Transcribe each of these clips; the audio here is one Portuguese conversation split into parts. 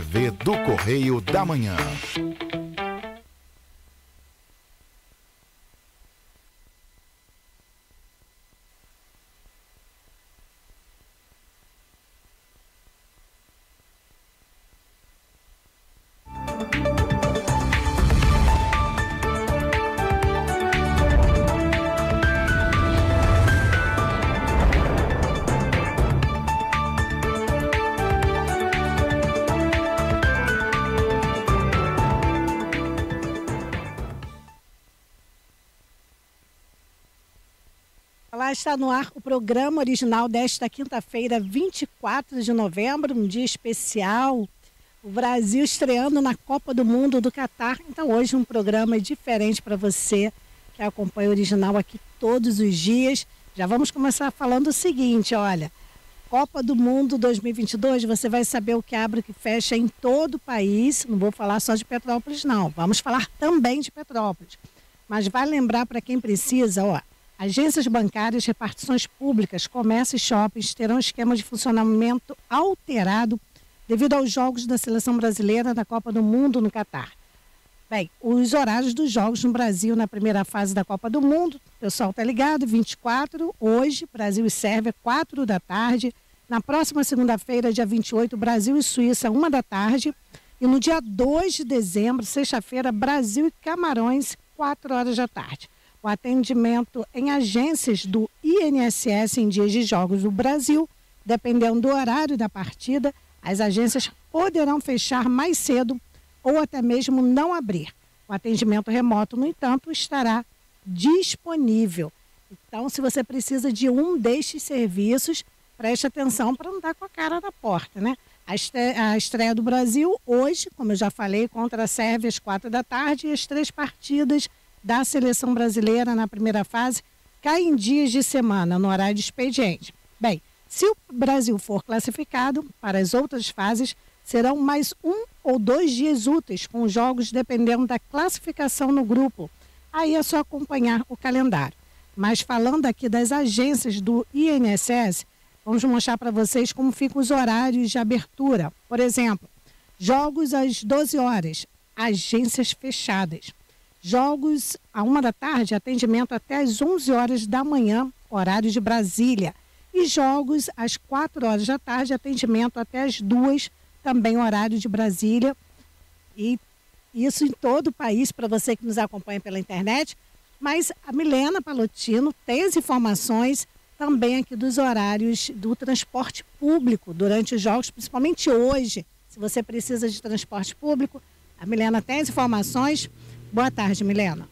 TV do Correio da Manhã. Olá, está no ar o programa original desta quinta-feira, 24 de novembro, um dia especial. O Brasil estreando na Copa do Mundo do Catar. Então hoje um programa diferente para você que acompanha o original aqui todos os dias. Já vamos começar falando o seguinte, olha, Copa do Mundo 2022, você vai saber o que abre e o que fecha em todo o país. Não vou falar só de Petrópolis, não. Vamos falar também de Petrópolis. Mas vai lembrar para quem precisa, ó, agências bancárias, repartições públicas, comércio e shoppings terão esquema de funcionamento alterado devido aos jogos da Seleção Brasileira da Copa do Mundo no Catar. Bem, os horários dos jogos no Brasil na primeira fase da Copa do Mundo, o pessoal tá ligado, 24, hoje, Brasil e Sérvia, 4 da tarde. Na próxima segunda-feira, dia 28, Brasil e Suíça, 1 da tarde. E no dia 2 de dezembro, sexta-feira, Brasil e Camarões, 4 horas da tarde. O atendimento em agências do INSS em dias de jogos do Brasil, dependendo do horário da partida, as agências poderão fechar mais cedo ou até mesmo não abrir. O atendimento remoto, no entanto, estará disponível. Então, se você precisa de um destes serviços, preste atenção para não dar com a cara na porta, né? A estreia do Brasil hoje, como eu já falei, contra a Sérvia às 4 da tarde e as 3 partidas da seleção brasileira na primeira fase cai em dias de semana, no horário de expediente. Bem, se o Brasil for classificado para as outras fases, serão mais 1 ou 2 dias úteis, com os jogos dependendo da classificação no grupo. Aí é só acompanhar o calendário. Mas falando aqui das agências do INSS, vamos mostrar para vocês como ficam os horários de abertura. Por exemplo, jogos às 12 horas, agências fechadas. Jogos à 1 da tarde, atendimento até às 11 horas da manhã, horário de Brasília. E jogos às 4 horas da tarde, atendimento até às 2, também horário de Brasília. E isso em todo o país, para você que nos acompanha pela internet. Mas a Milena Palotino tem as informações também aqui dos horários do transporte público durante os jogos, principalmente hoje. Se você precisa de transporte público, a Milena tem as informações. Boa tarde, Milena.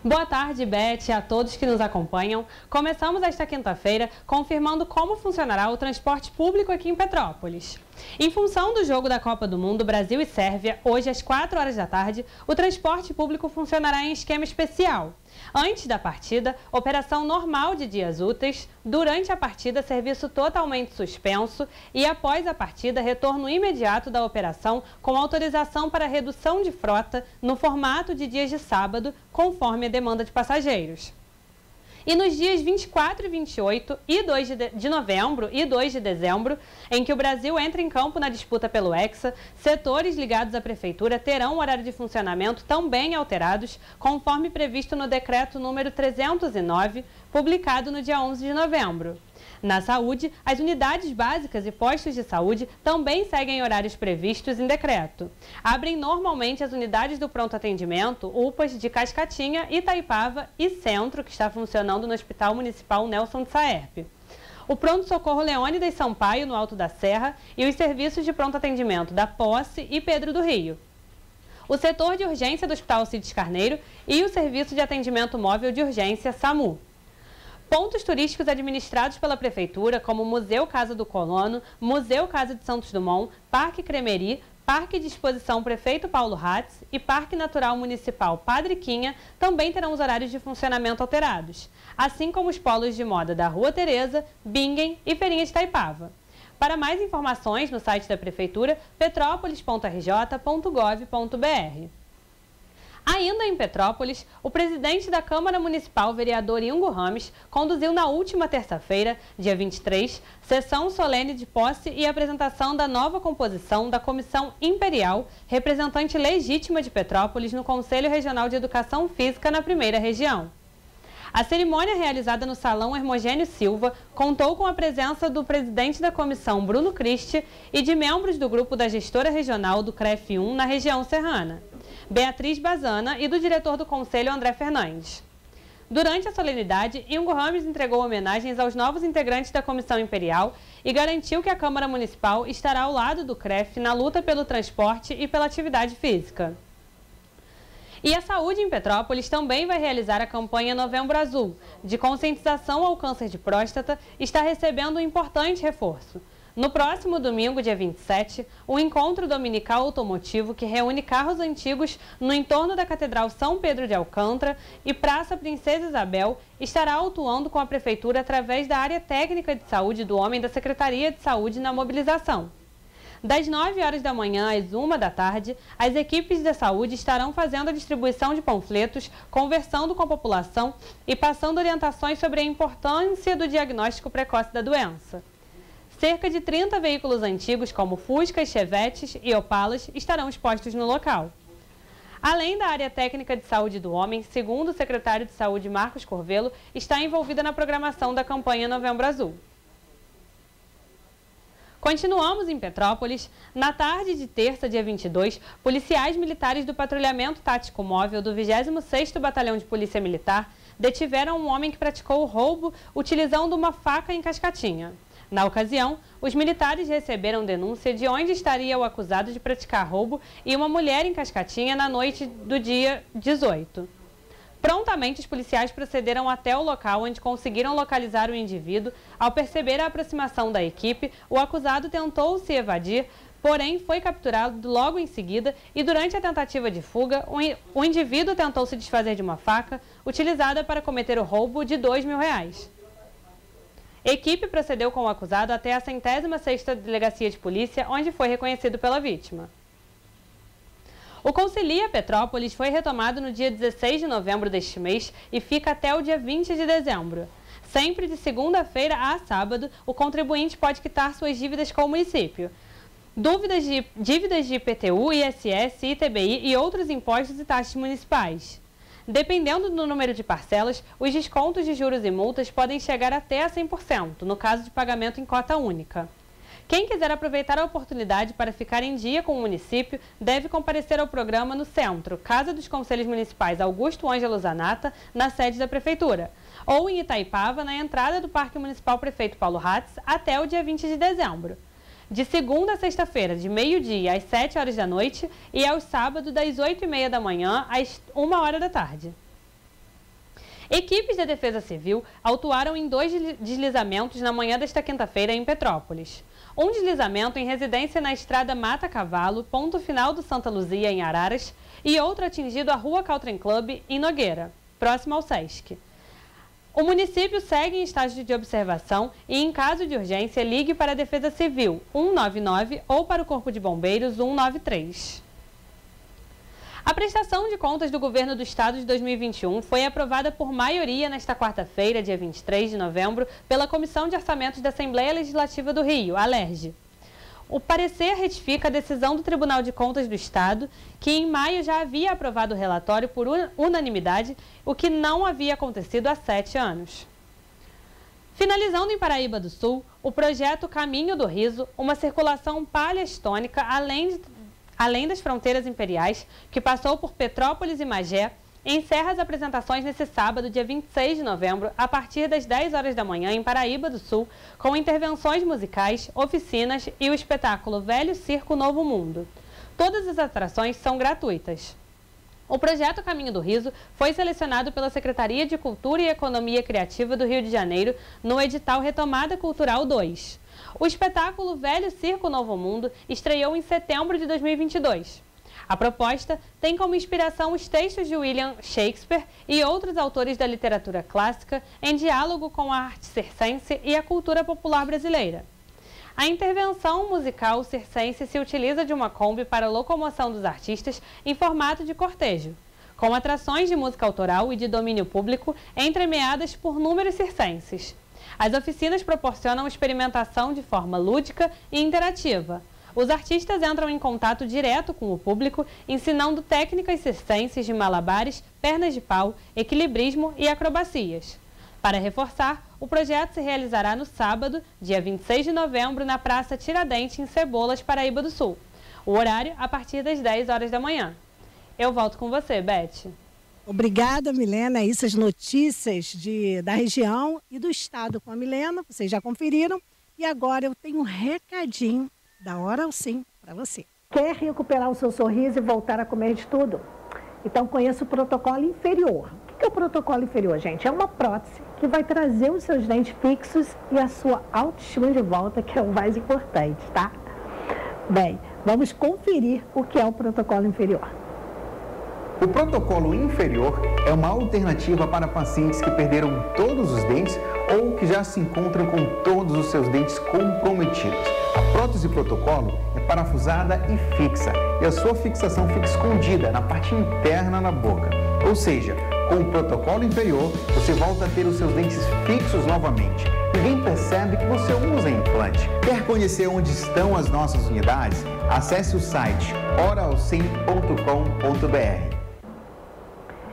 Boa tarde, Beth, a todos que nos acompanham. Começamos esta quinta-feira confirmando como funcionará o transporte público aqui em Petrópolis. Em função do jogo da Copa do Mundo Brasil e Sérvia, hoje às 4 horas da tarde, o transporte público funcionará em esquema especial. Antes da partida, operação normal de dias úteis, durante a partida, serviço totalmente suspenso e após a partida, retorno imediato da operação com autorização para redução de frota no formato de dias de sábado, conforme a demanda de passageiros. E nos dias 24 e 28 e 2 de novembro e 2 de dezembro, em que o Brasil entra em campo na disputa pelo Hexa, setores ligados à Prefeitura terão o horário de funcionamento também alterados, conforme previsto no decreto número 309, publicado no dia 11 de novembro. Na saúde, as unidades básicas e postos de saúde também seguem horários previstos em decreto. Abrem normalmente as unidades do pronto atendimento, UPAs de Cascatinha, Itaipava e Centro, que está funcionando no Hospital Municipal Nelson de Saerpe. O pronto-socorro Leônidas Sampaio, no Alto da Serra, e os serviços de pronto atendimento da Posse e Pedro do Rio. O setor de urgência do Hospital Alcides Carneiro e o serviço de atendimento móvel de urgência SAMU. Pontos turísticos administrados pela Prefeitura, como Museu Casa do Colono, Museu Casa de Santos Dumont, Parque Cremeri, Parque de Exposição Prefeito Paulo Hatz e Parque Natural Municipal Padre Quinha, também terão os horários de funcionamento alterados, assim como os polos de moda da Rua Tereza, Bingen e Feirinha de Itaipava. Para mais informações, no site da Prefeitura, petrópolis.rj.gov.br. Ainda em Petrópolis, o presidente da Câmara Municipal, vereador Ingo Rames, conduziu na última terça-feira, dia 23, sessão solene de posse e apresentação da nova composição da Comissão Imperial, representante legítima de Petrópolis no Conselho Regional de Educação Física na Primeira Região. A cerimônia, realizada no Salão Hermogênio Silva, contou com a presença do presidente da comissão, Bruno Christi, e de membros do grupo da gestora regional do CREF 1 na região serrana, Beatriz Bazana, e do diretor do Conselho, André Fernandes. Durante a solenidade, Ingo Rames entregou homenagens aos novos integrantes da Comissão Imperial e garantiu que a Câmara Municipal estará ao lado do CREF na luta pelo transporte e pela atividade física. E a saúde em Petrópolis também vai realizar a campanha Novembro Azul, de conscientização ao câncer de próstata, está recebendo um importante reforço. No próximo domingo, dia 27, o encontro dominical automotivo que reúne carros antigos no entorno da Catedral São Pedro de Alcântara e Praça Princesa Isabel estará atuando com a Prefeitura através da área técnica de saúde do Homem da Secretaria de Saúde na mobilização. Das 9 horas da manhã às 1 da tarde, as equipes da saúde estarão fazendo a distribuição de panfletos, conversando com a população e passando orientações sobre a importância do diagnóstico precoce da doença. Cerca de 30 veículos antigos, como Fuscas, Chevetes e Opalas, estarão expostos no local. Além da área técnica de saúde do homem, segundo o secretário de Saúde, Marcos Corvelo, está envolvida na programação da campanha Novembro Azul. Continuamos em Petrópolis. Na tarde de terça, dia 22, policiais militares do Patrulhamento Tático Móvel do 26º Batalhão de Polícia Militar detiveram um homem que praticou o roubo utilizando uma faca em Cascatinha. Na ocasião, os militares receberam denúncia de onde estaria o acusado de praticar roubo e uma mulher em Cascatinha na noite do dia 18. Prontamente, os policiais procederam até o local, onde conseguiram localizar o indivíduo. Ao perceber a aproximação da equipe, o acusado tentou se evadir, porém foi capturado logo em seguida e, durante a tentativa de fuga, o indivíduo tentou se desfazer de uma faca utilizada para cometer o roubo de R$2.000. A equipe procedeu com o acusado até a 106ª Delegacia de Polícia, onde foi reconhecido pela vítima. O Concilia Petrópolis foi retomado no dia 16 de novembro deste mês e fica até o dia 20 de dezembro. Sempre de segunda-feira a sábado, o contribuinte pode quitar suas dívidas com o município. Dívidas de IPTU, ISS, ITBI e outros impostos e taxas municipais. Dependendo do número de parcelas, os descontos de juros e multas podem chegar até a 100%, no caso de pagamento em cota única. Quem quiser aproveitar a oportunidade para ficar em dia com o município, deve comparecer ao programa no Centro, Casa dos Conselhos Municipais Augusto Ângelo Zanata, na sede da Prefeitura, ou em Itaipava, na entrada do Parque Municipal Prefeito Paulo Ratz, até o dia 20 de dezembro. De segunda a sexta-feira, de meio-dia às 7 horas da noite e aos sábados, das 8h30 da manhã às 1h da tarde. Equipes da Defesa Civil autuaram em 2 deslizamentos na manhã desta quinta-feira em Petrópolis. Um deslizamento em residência na estrada Mata Cavalo, ponto final do Santa Luzia, em Araras, e outro atingido a Rua Caltrim Club, em Nogueira, próximo ao Sesc. O município segue em estágio de observação e, em caso de urgência, ligue para a Defesa Civil 199 ou para o Corpo de Bombeiros 193. A prestação de contas do Governo do Estado de 2021 foi aprovada por maioria nesta quarta-feira, dia 23 de novembro, pela Comissão de Orçamentos da Assembleia Legislativa do Rio, a LERJ. O parecer retifica a decisão do Tribunal de Contas do Estado, que em maio já havia aprovado o relatório por unanimidade, o que não havia acontecido há 7 anos. Finalizando em Paraíba do Sul, o projeto Caminho do Riso, uma circulação palestônica além das fronteiras imperiais, que passou por Petrópolis e Magé, encerra as apresentações nesse sábado, dia 26 de novembro, a partir das 10 horas da manhã, em Paraíba do Sul, com intervenções musicais, oficinas e o espetáculo Velho Circo Novo Mundo. Todas as atrações são gratuitas. O projeto Caminho do Riso foi selecionado pela Secretaria de Cultura e Economia Criativa do Rio de Janeiro no edital Retomada Cultural 2. O espetáculo Velho Circo Novo Mundo estreou em setembro de 2022. A proposta tem como inspiração os textos de William Shakespeare e outros autores da literatura clássica em diálogo com a arte circense e a cultura popular brasileira. A intervenção musical circense se utiliza de uma Kombi para a locomoção dos artistas em formato de cortejo. com atrações de música autoral e de domínio público entremeadas por números circenses. As oficinas proporcionam experimentação de forma lúdica e interativa. Os artistas entram em contato direto com o público, ensinando técnicas circenses de malabares, pernas de pau, equilibrismo e acrobacias. Para reforçar, o projeto se realizará no sábado, dia 26 de novembro, na Praça Tiradentes, em Cebolas, Paraíba do Sul. O horário a partir das 10 horas da manhã. Eu volto com você, Beth. Obrigada, Milena. Isso, as notícias da região e do estado com a Milena, vocês já conferiram. E agora eu tenho um recadinho da Oral Sim para você. Quer recuperar o seu sorriso e voltar a comer de tudo? Então conheça o protocolo inferior. O que é o protocolo inferior, gente? É uma prótese que vai trazer os seus dentes fixos e a sua autoestima de volta, que é o mais importante, tá? Bem, vamos conferir o que é o protocolo inferior. O protocolo inferior é uma alternativa para pacientes que perderam todos os dentes ou que já se encontram com todos os seus dentes comprometidos. A prótese protocolo é parafusada e fixa, e a sua fixação fica escondida na parte interna da boca. Ou seja, com o protocolo inferior, você volta a ter os seus dentes fixos novamente. Ninguém percebe que você usa implante. Quer conhecer onde estão as nossas unidades? Acesse o site oralsim.com.br.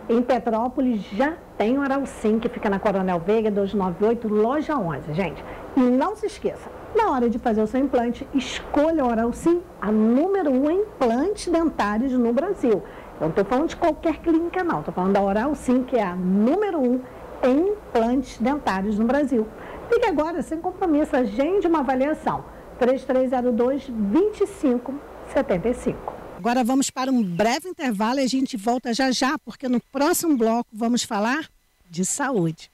Em Petrópolis já tem Oral Sim, que fica na Coronel Veiga 298, loja 11, gente. E não se esqueça, na hora de fazer o seu implante, escolha a Oral Sim, a número 1 em implantes dentários no Brasil. Eu não estou falando de qualquer clínica, não. Estou falando da Oral Sim, que é a número 1 em implantes dentários no Brasil. Ligue agora, sem compromisso, agende uma avaliação. 3302-2575. Agora vamos para um breve intervalo e a gente volta já já, porque no próximo bloco vamos falar de saúde.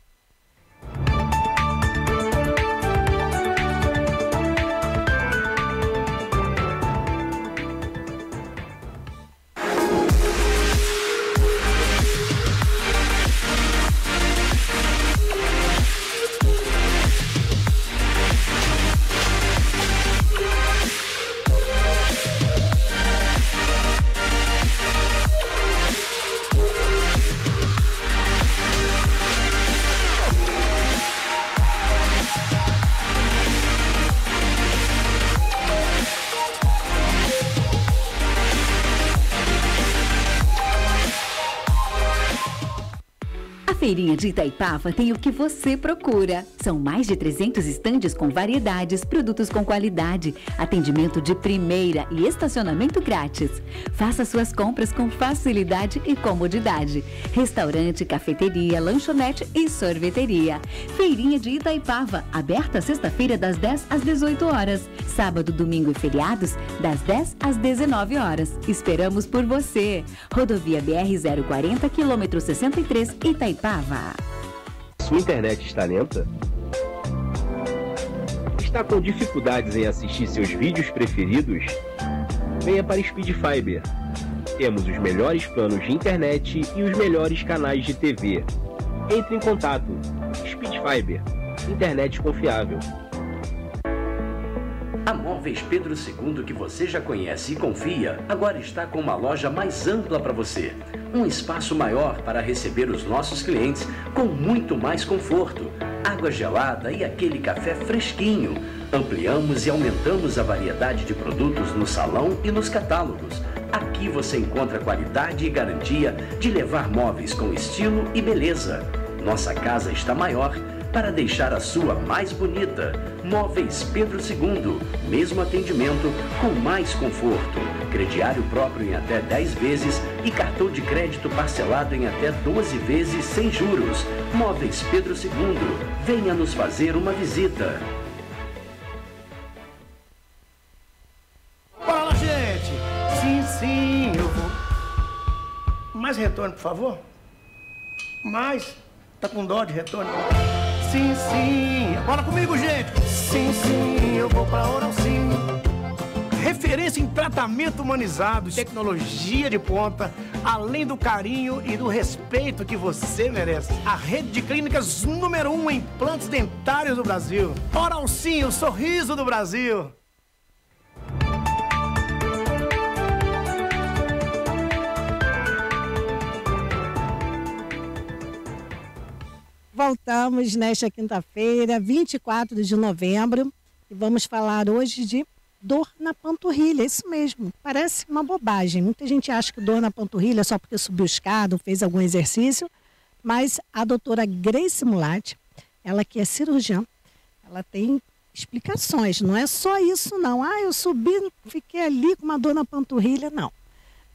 A Feirinha de Itaipava tem o que você procura. São mais de 300 estandes com variedades, produtos com qualidade, atendimento de primeira e estacionamento grátis. Faça suas compras com facilidade e comodidade. Restaurante, cafeteria, lanchonete e sorveteria. Feirinha de Itaipava, aberta sexta-feira das 10 às 18 horas. Sábado, domingo e feriados, das 10 às 19 horas. Esperamos por você. Rodovia BR-040, quilômetro 63, Itaipava. Sua internet está lenta? Está com dificuldades em assistir seus vídeos preferidos? Venha para Speed Fiber. Temos os melhores planos de internet e os melhores canais de TV. Entre em contato. Speed Fiber. Internet confiável. A Móveis Pedro II, que você já conhece e confia, agora está com uma loja mais ampla para você. Um espaço maior para receber os nossos clientes com muito mais conforto, água gelada e aquele café fresquinho. Ampliamos e aumentamos a variedade de produtos no salão e nos catálogos. Aqui você encontra qualidade e garantia de levar móveis com estilo e beleza. Nossa casa está maior para deixar a sua mais bonita. Móveis Pedro II, mesmo atendimento com mais conforto. Crediário próprio em até 10 vezes e cartão de crédito parcelado em até 12 vezes sem juros. Móveis Pedro II, venha nos fazer uma visita. Bora lá, gente! Sim, eu vou. Mais retorno, por favor. Mais. Tá com dó de retorno? Sim, bora comigo, gente! Sim, eu vou pra Oral Sim. Referência em tratamento humanizado, tecnologia de ponta, além do carinho e do respeito que você merece. A rede de clínicas número 1 em implantes dentários do Brasil. Oral Sim, o sorriso do Brasil. Voltamos nesta quinta-feira, 24 de novembro, e vamos falar hoje de dor na panturrilha. Isso mesmo, parece uma bobagem. Muita gente acha que dor na panturrilha é só porque subiu escada ou fez algum exercício, mas a doutora Grace Mulatti, ela que é cirurgiã, ela tem explicações. Não é só isso não. Eu subi, fiquei ali com uma dor na panturrilha, não.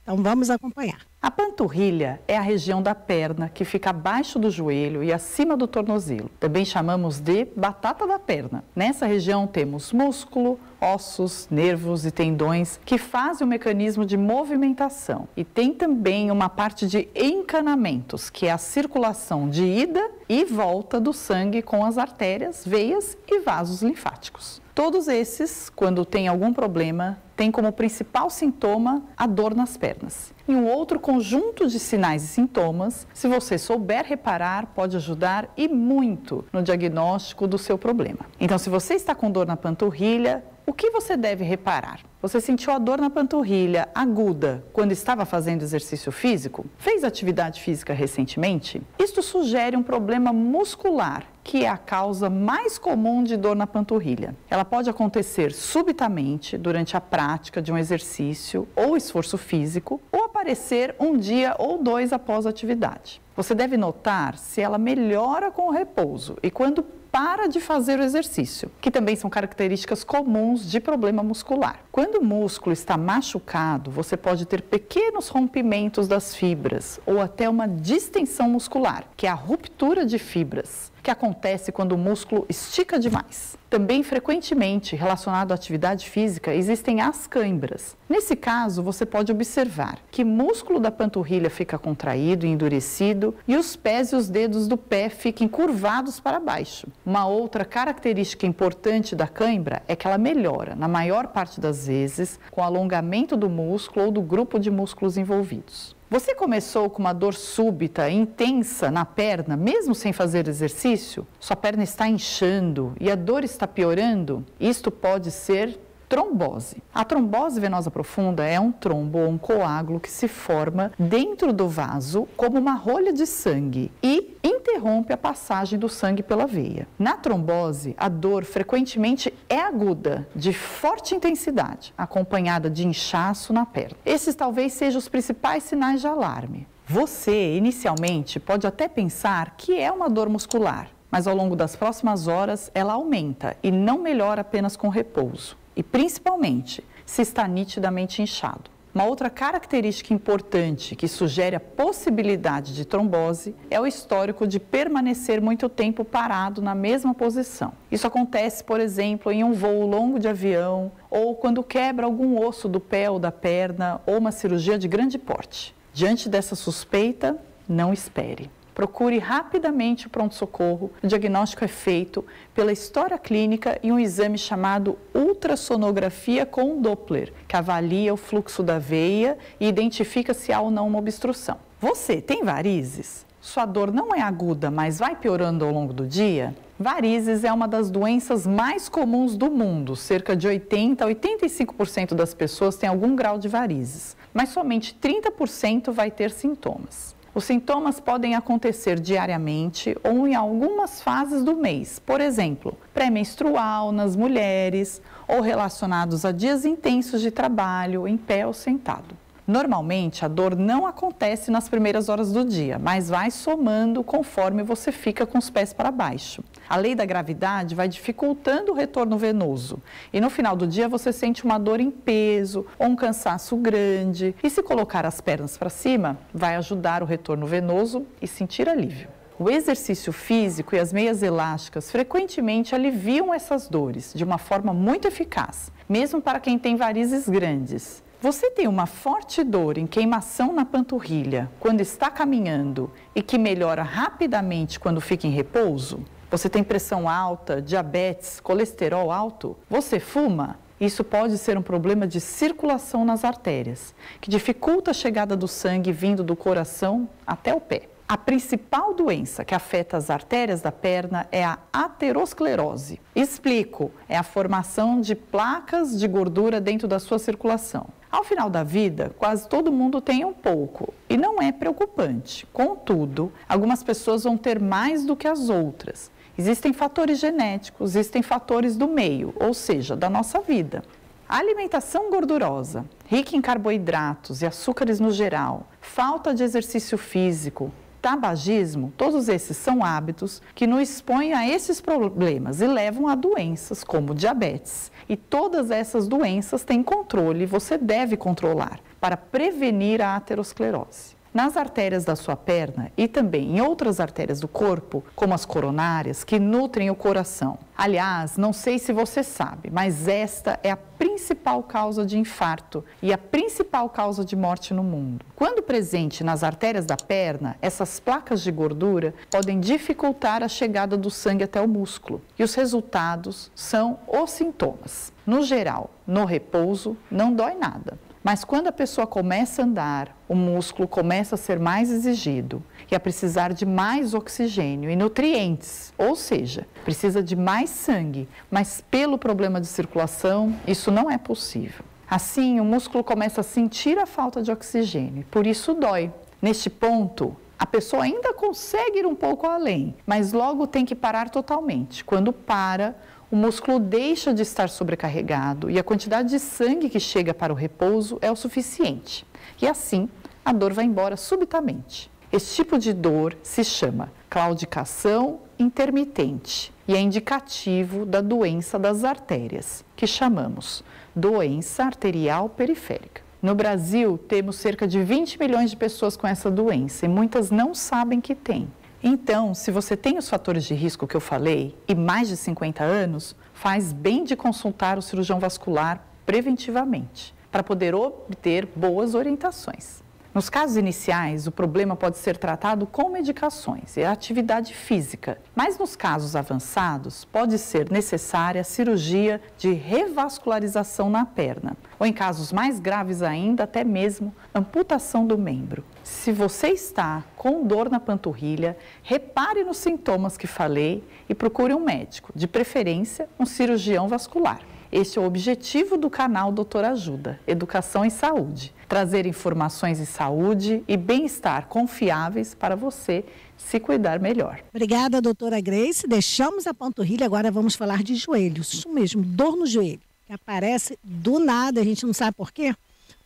Então vamos acompanhar. A panturrilha é a região da perna que fica abaixo do joelho e acima do tornozelo. Também chamamos de batata da perna. Nessa região temos músculo, ossos, nervos e tendões que fazem o mecanismo de movimentação. E tem também uma parte de encanamentos, que é a circulação de ida e volta do sangue com as artérias, veias e vasos linfáticos. Todos esses, quando tem algum problema, tem como principal sintoma a dor nas pernas. E um outro conjunto de sinais e sintomas, se você souber reparar, pode ajudar e muito no diagnóstico do seu problema. Então, se você está com dor na panturrilha, o que você deve reparar? Você sentiu a dor na panturrilha aguda quando estava fazendo exercício físico? Fez atividade física recentemente? Isto sugere um problema muscular, que é a causa mais comum de dor na panturrilha. Ela pode acontecer subitamente durante a prática de um exercício ou esforço físico, ou aparecer um dia ou dois após a atividade. Você deve notar se ela melhora com o repouso e quando para de fazer o exercício, que também são características comuns de problema muscular. Quando o músculo está machucado, você pode ter pequenos rompimentos das fibras ou até uma distensão muscular, que é a ruptura de fibras, que acontece quando o músculo estica demais. Também, frequentemente, relacionado à atividade física, existem as cãibras. Nesse caso, você pode observar que o músculo da panturrilha fica contraído e endurecido e os pés e os dedos do pé ficam curvados para baixo. Uma outra característica importante da cãibra é que ela melhora, na maior parte das vezes, com o alongamento do músculo ou do grupo de músculos envolvidos. Você começou com uma dor súbita e intensa na perna, mesmo sem fazer exercício? Sua perna está inchando e a dor está piorando? Isto pode ser trombose. A trombose venosa profunda é um trombo ou um coágulo que se forma dentro do vaso como uma rolha de sangue e interrompe a passagem do sangue pela veia. Na trombose, a dor frequentemente é aguda, de forte intensidade, acompanhada de inchaço na perna. Esses talvez sejam os principais sinais de alarme. Você, inicialmente, pode até pensar que é uma dor muscular, mas ao longo das próximas horas ela aumenta e não melhora apenas com repouso. E principalmente se está nitidamente inchado. Uma outra característica importante que sugere a possibilidade de trombose é o histórico de permanecer muito tempo parado na mesma posição. Isso acontece, por exemplo, em um voo longo de avião ou quando quebra algum osso do pé ou da perna ou uma cirurgia de grande porte. Diante dessa suspeita, não espere. Procure rapidamente o pronto-socorro. O diagnóstico é feito pela história clínica e um exame chamado ultrassonografia com Doppler, que avalia o fluxo da veia e identifica se há ou não uma obstrução. Você tem varizes? Sua dor não é aguda, mas vai piorando ao longo do dia? Varizes é uma das doenças mais comuns do mundo. Cerca de 80% a 85% das pessoas têm algum grau de varizes, mas somente 30% vai ter sintomas. Os sintomas podem acontecer diariamente ou em algumas fases do mês, por exemplo, pré-menstrual nas mulheres ou relacionados a dias intensos de trabalho, em pé ou sentado. Normalmente, a dor não acontece nas primeiras horas do dia, mas vai somando conforme você fica com os pés para baixo. A lei da gravidade vai dificultando o retorno venoso e no final do dia você sente uma dor em peso ou um cansaço grande. E se colocar as pernas para cima, vai ajudar o retorno venoso e sentir alívio. O exercício físico e as meias elásticas frequentemente aliviam essas dores de uma forma muito eficaz, mesmo para quem tem varizes grandes. Você tem uma forte dor em queimação na panturrilha quando está caminhando e que melhora rapidamente quando fica em repouso? Você tem pressão alta, diabetes, colesterol alto? Você fuma? Isso pode ser um problema de circulação nas artérias, que dificulta a chegada do sangue vindo do coração até o pé. A principal doença que afeta as artérias da perna é a aterosclerose. Explico, é a formação de placas de gordura dentro da sua circulação. Ao final da vida, quase todo mundo tem um pouco e não é preocupante. Contudo, algumas pessoas vão ter mais do que as outras. Existem fatores genéticos, existem fatores do meio, ou seja, da nossa vida. A alimentação gordurosa, rica em carboidratos e açúcares no geral, falta de exercício físico, tabagismo, todos esses são hábitos que nos expõem a esses problemas e levam a doenças como diabetes. E todas essas doenças têm controle, você deve controlar para prevenir a aterosclerose. Nas artérias da sua perna e também em outras artérias do corpo, como as coronárias, que nutrem o coração. Aliás, não sei se você sabe, mas esta é a principal causa de infarto e a principal causa de morte no mundo. Quando presente nas artérias da perna, essas placas de gordura podem dificultar a chegada do sangue até o músculo. E os resultados são os sintomas. No geral, no repouso, não dói nada. Mas quando a pessoa começa a andar, o músculo começa a ser mais exigido e a precisar de mais oxigênio e nutrientes, ou seja, precisa de mais sangue, mas pelo problema de circulação, isso não é possível. Assim, o músculo começa a sentir a falta de oxigênio, por isso dói. Neste ponto, a pessoa ainda consegue ir um pouco além, mas logo tem que parar totalmente. Quando para, o músculo deixa de estar sobrecarregado e a quantidade de sangue que chega para o repouso é o suficiente. E assim, a dor vai embora subitamente. Esse tipo de dor se chama claudicação intermitente e é indicativo da doença das artérias, que chamamos doença arterial periférica. No Brasil, temos cerca de 20 milhões de pessoas com essa doença e muitas não sabem que têm. Então, se você tem os fatores de risco que eu falei e mais de 50 anos, faz bem de consultar o cirurgião vascular preventivamente, para poder obter boas orientações. Nos casos iniciais, o problema pode ser tratado com medicações e atividade física, mas nos casos avançados, pode ser necessária a cirurgia de revascularização na perna, ou em casos mais graves ainda, até mesmo amputação do membro. Se você está com dor na panturrilha, repare nos sintomas que falei e procure um médico, de preferência um cirurgião vascular. Este é o objetivo do canal Doutor Ajuda, Educação em Saúde. Trazer informações em saúde e bem-estar confiáveis para você se cuidar melhor. Obrigada, doutora Grace. Deixamos a panturrilha, agora vamos falar de joelhos. Isso mesmo, dor no joelho, que aparece do nada, a gente não sabe por quê.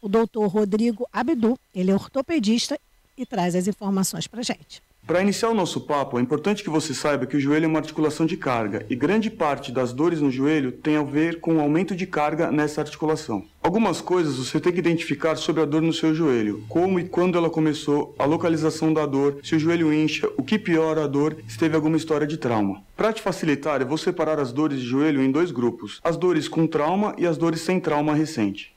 O doutor Rodrigo Abdu, ele é ortopedista e traz as informações para a gente. Para iniciar o nosso papo, é importante que você saiba que o joelho é uma articulação de carga e grande parte das dores no joelho tem a ver com o aumento de carga nessa articulação. Algumas coisas você tem que identificar sobre a dor no seu joelho, como e quando ela começou, a localização da dor, se o joelho incha, o que piora a dor, se teve alguma história de trauma. Para te facilitar, eu vou separar as dores de joelho em dois grupos, as dores com trauma e as dores sem trauma recente.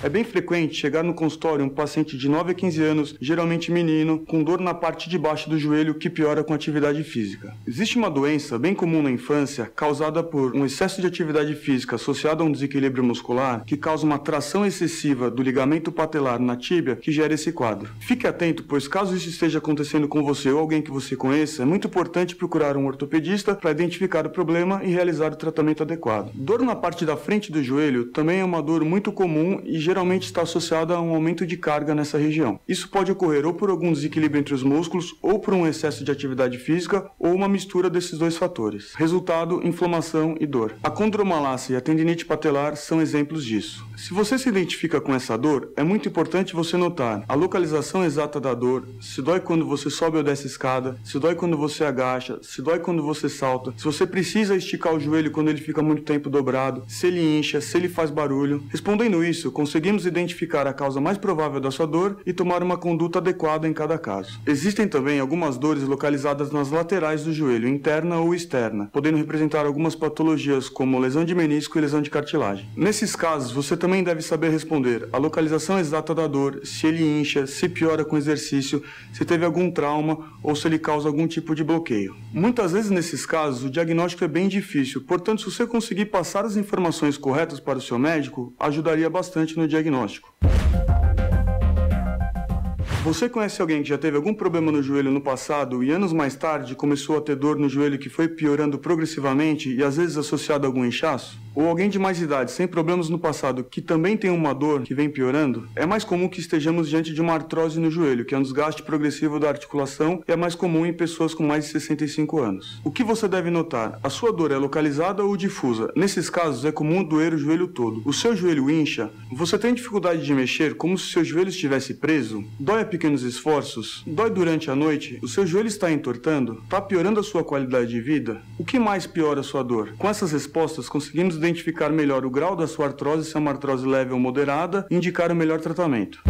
É bem frequente chegar no consultório um paciente de 9 a 15 anos, geralmente menino, com dor na parte de baixo do joelho que piora com atividade física. Existe uma doença bem comum na infância, causada por um excesso de atividade física associado a um desequilíbrio muscular, que causa uma tração excessiva do ligamento patelar na tíbia, que gera esse quadro. Fique atento, pois caso isso esteja acontecendo com você ou alguém que você conheça, é muito importante procurar um ortopedista para identificar o problema e realizar o tratamento adequado. Dor na parte da frente do joelho também é uma dor muito comum e geralmente está associada a um aumento de carga nessa região. Isso pode ocorrer ou por algum desequilíbrio entre os músculos, ou por um excesso de atividade física, ou uma mistura desses dois fatores. Resultado, inflamação e dor. A condromalácia e a tendinite patelar são exemplos disso. Se você se identifica com essa dor, é muito importante você notar a localização exata da dor, se dói quando você sobe ou desce escada, se dói quando você agacha, se dói quando você salta, se você precisa esticar o joelho quando ele fica muito tempo dobrado, se ele incha, se ele faz barulho. Respondendo isso, conseguimos identificar a causa mais provável da sua dor e tomar uma conduta adequada em cada caso. Existem também algumas dores localizadas nas laterais do joelho, interna ou externa, podendo representar algumas patologias como lesão de menisco e lesão de cartilagem. Nesses casos, você também deve saber responder a localização exata da dor, se ele incha, se piora com exercício, se teve algum trauma ou se ele causa algum tipo de bloqueio. Muitas vezes nesses casos, o diagnóstico é bem difícil, portanto, se você conseguir passar as informações corretas para o seu médico, ajudaria bastante no diagnóstico. Você conhece alguém que já teve algum problema no joelho no passado e anos mais tarde começou a ter dor no joelho que foi piorando progressivamente e às vezes associado a algum inchaço? ou alguém de mais idade sem problemas no passado que também tem uma dor que vem piorando, é mais comum que estejamos diante de uma artrose no joelho, que é um desgaste progressivo da articulação e é mais comum em pessoas com mais de 65 anos. O que você deve notar? A sua dor é localizada ou difusa? Nesses casos é comum doer o joelho todo. O seu joelho incha? Você tem dificuldade de mexer como se seu joelho estivesse preso? Dói a pequenos esforços? Dói durante a noite? O seu joelho está entortando? Está piorando a sua qualidade de vida? O que mais piora a sua dor? Com essas respostas, conseguimos identificar melhor o grau da sua artrose, se é uma artrose leve ou moderada, e indicar o melhor tratamento.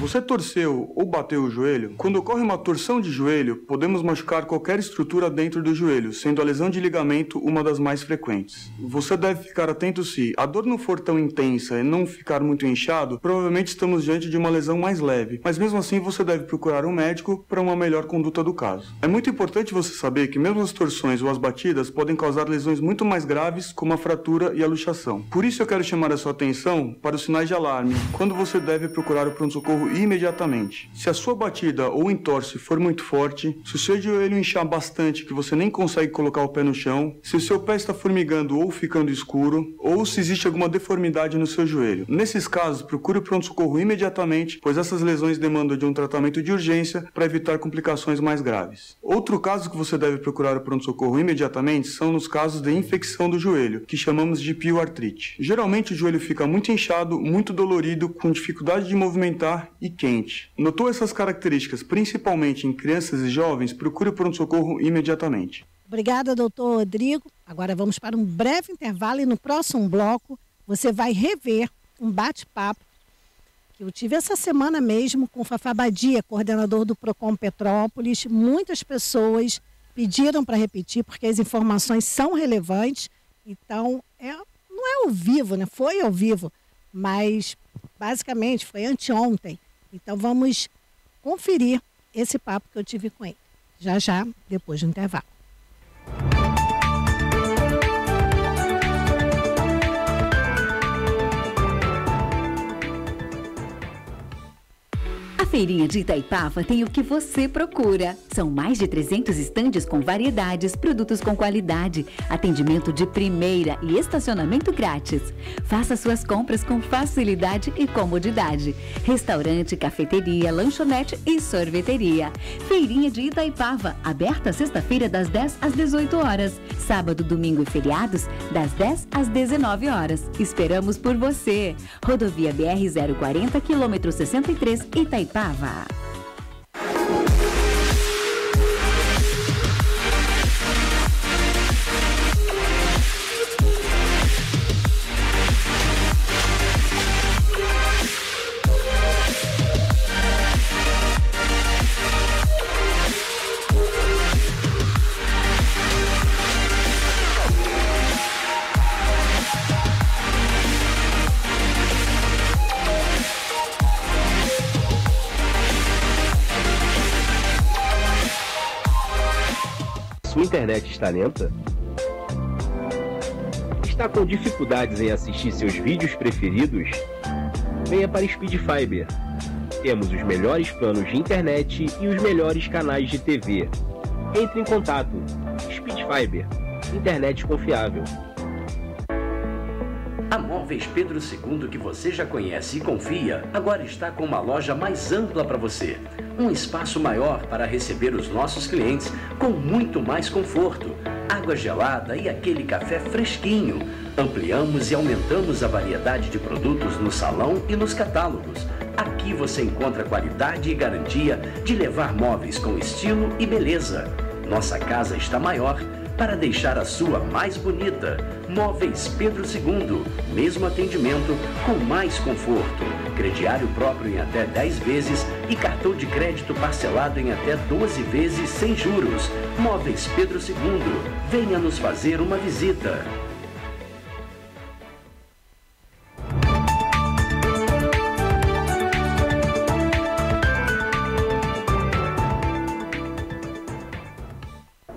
Você torceu ou bateu o joelho? Quando ocorre uma torção de joelho, podemos machucar qualquer estrutura dentro do joelho, sendo a lesão de ligamento uma das mais frequentes. Você deve ficar atento se a dor não for tão intensa e não ficar muito inchado, provavelmente estamos diante de uma lesão mais leve, mas mesmo assim você deve procurar um médico para uma melhor conduta do caso. É muito importante você saber que mesmo as torções ou as batidas podem causar lesões muito mais graves, como a fratura e a luxação. Por isso eu quero chamar a sua atenção para os sinais de alarme, quando você deve procurar o pronto-socorro imediatamente. Se a sua batida ou entorse for muito forte, se o seu joelho inchar bastante que você nem consegue colocar o pé no chão, se o seu pé está formigando ou ficando escuro, ou se existe alguma deformidade no seu joelho. Nesses casos, procure o pronto-socorro imediatamente, pois essas lesões demandam de um tratamento de urgência para evitar complicações mais graves. Outro caso que você deve procurar o pronto-socorro imediatamente são nos casos de infecção do joelho, que chamamos de pioartrite. Geralmente o joelho fica muito inchado, muito dolorido, com dificuldade de movimentar e quente. Notou essas características, principalmente em crianças e jovens? Procure o pronto-socorro imediatamente. Obrigada, doutor Rodrigo. Agora vamos para um breve intervalo e no próximo bloco você vai rever um bate-papo que eu tive essa semana mesmo com o Fafá Badia, coordenador do Procon Petrópolis. Muitas pessoas pediram para repetir porque as informações são relevantes. Então, não é ao vivo, né? Foi ao vivo, mas basicamente foi anteontem. Então vamos conferir esse papo que eu tive com ele. Já, depois do intervalo. A Feirinha de Itaipava tem o que você procura. São mais de 300 estandes com variedades, produtos com qualidade, atendimento de primeira e estacionamento grátis. Faça suas compras com facilidade e comodidade. Restaurante, cafeteria, lanchonete e sorveteria. Feirinha de Itaipava, aberta sexta-feira das 10 às 18 horas. Sábado, domingo e feriados, das 10 às 19 horas. Esperamos por você. Rodovia BR-040, quilômetro 63, Itaipava. Sua internet está lenta? Está com dificuldades em assistir seus vídeos preferidos? Venha para Speed Fiber. Temos os melhores planos de internet e os melhores canais de TV. Entre em contato. Speed Fiber. Internet confiável. A Móveis Pedro II, que você já conhece e confia, agora está com uma loja mais ampla para você. Um espaço maior para receber os nossos clientes com muito mais conforto, água gelada e aquele café fresquinho. Ampliamos e aumentamos a variedade de produtos no salão e nos catálogos. Aqui você encontra qualidade e garantia de levar móveis com estilo e beleza. Nossa casa está maior para deixar a sua mais bonita. Móveis Pedro II, mesmo atendimento com mais conforto. Crediário próprio em até 10 vezes e cartão de crédito parcelado em até 12 vezes sem juros. Móveis Pedro II, venha nos fazer uma visita.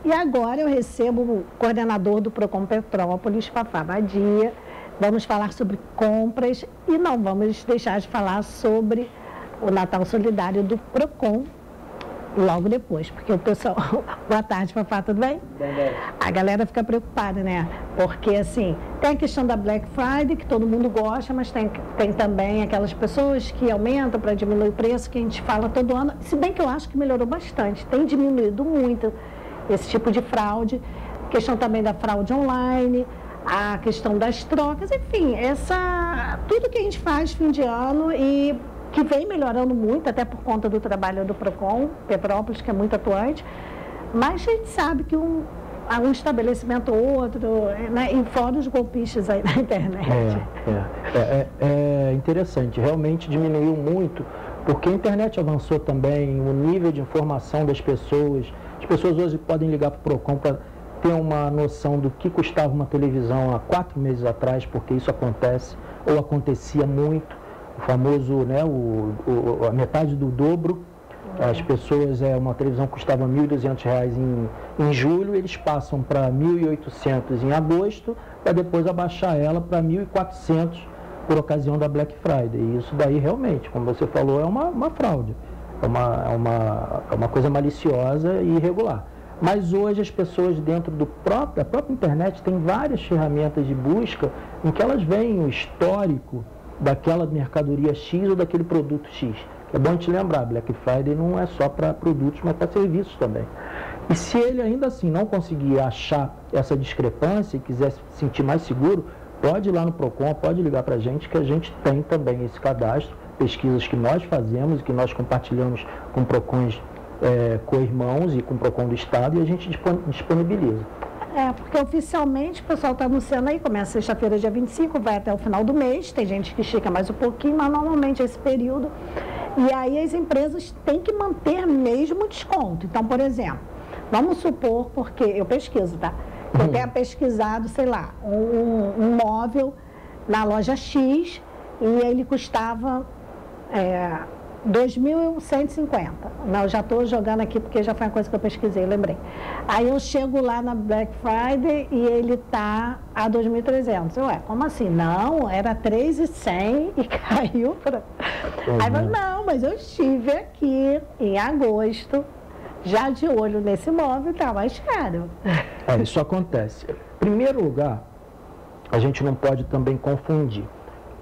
E agora eu recebo o coordenador do Procon Petrópolis, Fafá Badia. Vamos falar sobre compras e não vamos deixar de falar sobre o Natal Solidário do Procon. logo depois, porque o pessoal... Boa tarde, papai, tudo bem? Bem. A galera fica preocupada, né? Porque, assim, tem a questão da Black Friday, que todo mundo gosta, mas tem também aquelas pessoas que aumentam para diminuir o preço, que a gente fala todo ano. Se bem que eu acho que melhorou bastante, tem diminuído muito esse tipo de fraude. Questão também da fraude online, a questão das trocas, enfim, tudo que a gente faz fim de ano e que vem melhorando muito, até por conta do trabalho do PROCON, Petrópolis, que é muito atuante, mas a gente sabe que um estabelecimento ou outro, né, e fora os golpistas aí na internet. É interessante, realmente diminuiu muito, porque a internet avançou também, o nível de informação das pessoas. As pessoas hoje podem ligar para o PROCON para ter uma noção do que custava uma televisão há 4 meses atrás, porque isso acontece, ou acontecia muito. O famoso, né, a metade do dobro. As pessoas, uma televisão custava R$ 1.200 em julho, eles passam para R$ 1.800 em agosto, para depois abaixar ela para R$ 1.400 por ocasião da Black Friday. E isso daí realmente, como você falou, é uma fraude, é uma coisa maliciosa e irregular. Mas hoje as pessoas dentro da própria internet têm várias ferramentas de busca em que elas veem o histórico daquela mercadoria X ou daquele produto X. É bom te lembrar, Black Friday não é só para produtos, mas para serviços também. E se ele ainda assim não conseguir achar essa discrepância e quiser se sentir mais seguro, pode ir lá no PROCON, pode ligar para a gente, que a gente tem também esse cadastro, pesquisas que nós fazemos e que nós compartilhamos com PROCONs co-irmãos e com o PROCON do Estado, e a gente disponibiliza. Porque oficialmente o pessoal está anunciando aí, começa sexta-feira, dia 25, vai até o final do mês, tem gente que estica mais um pouquinho, mas normalmente é esse período. E aí as empresas têm que manter mesmo o desconto. Então, por exemplo, vamos supor, porque eu pesquiso, tá? Eu tenho pesquisado, sei lá, um móvel na loja X e ele custava 2.150. Não, eu já estou jogando aqui porque já foi uma coisa que eu pesquisei, lembrei. Aí eu chego lá na Black Friday e ele está a 2.300. Ué, como assim? Não, era 3.100 e caiu para... Aí eu falo, não, mas eu estive aqui em agosto, já de olho nesse móvel, está mais caro. Isso acontece. Em primeiro lugar, a gente não pode também confundir.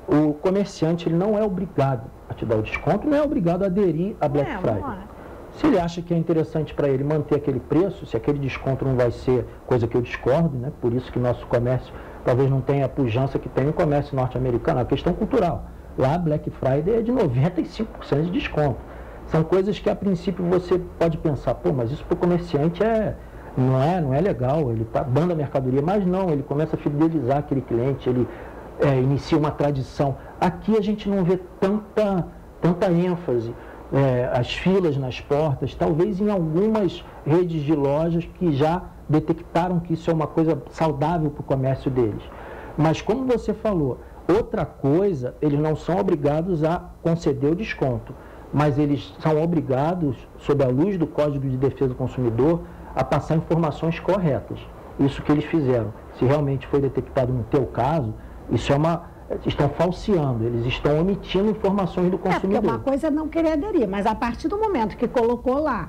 O comerciante ele não é obrigado a te dar o desconto, não é obrigado a aderir à Black Friday. Se ele acha que é interessante para ele manter aquele preço, se aquele desconto não vai ser coisa que eu discordo, né? Por isso que nosso comércio talvez não tenha a pujança que tem o comércio norte-americano, é uma questão cultural. Lá a Black Friday é de 95% de desconto. São coisas que a princípio você pode pensar, pô, mas isso para o comerciante não é legal, ele está dando a mercadoria, mas não, ele começa a fidelizar aquele cliente, ele inicia uma tradição. Aqui a gente não vê tanta ênfase, as filas nas portas, talvez em algumas redes de lojas que já detectaram que isso é uma coisa saudável para o comércio deles. Mas como você falou, outra coisa, eles não são obrigados a conceder o desconto, mas eles são obrigados, sob a luz do Código de Defesa do Consumidor, a passar informações corretas. Isso que eles fizeram. Se realmente foi detectado no teu caso, isso estão falseando, eles estão omitindo informações do consumidor. Porque uma coisa é não querer aderir, mas a partir do momento que colocou lá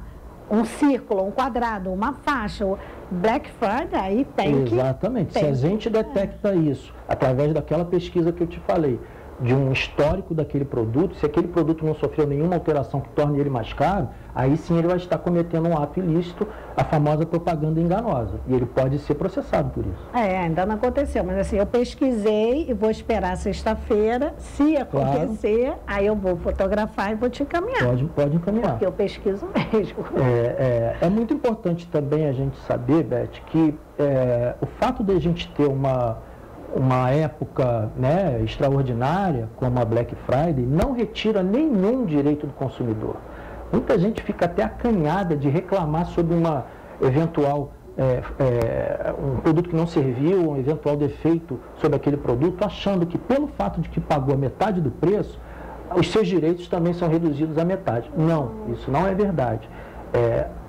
um círculo, um quadrado, uma faixa, Black Friday, aí tem que... Exatamente. Se a gente detecta isso, através daquela pesquisa que eu te falei, de um histórico daquele produto, se aquele produto não sofreu nenhuma alteração que torne ele mais caro, aí sim ele vai estar cometendo um ato ilícito, a famosa propaganda enganosa, e ele pode ser processado por isso. Ainda não aconteceu, mas assim, eu pesquisei e vou esperar sexta-feira, se acontecer, aí eu vou fotografar e vou te encaminhar. Pode encaminhar. Porque eu pesquiso mesmo. É muito importante também a gente saber, Beth, que o fato de a gente ter uma época, né, extraordinária, como a Black Friday, não retira nenhum direito do consumidor. Muita gente fica até acanhada de reclamar sobre uma eventual, um produto que não serviu, um eventual defeito sobre aquele produto, achando que pelo fato de que pagou a metade do preço, os seus direitos também são reduzidos à metade. Não, isso não é verdade.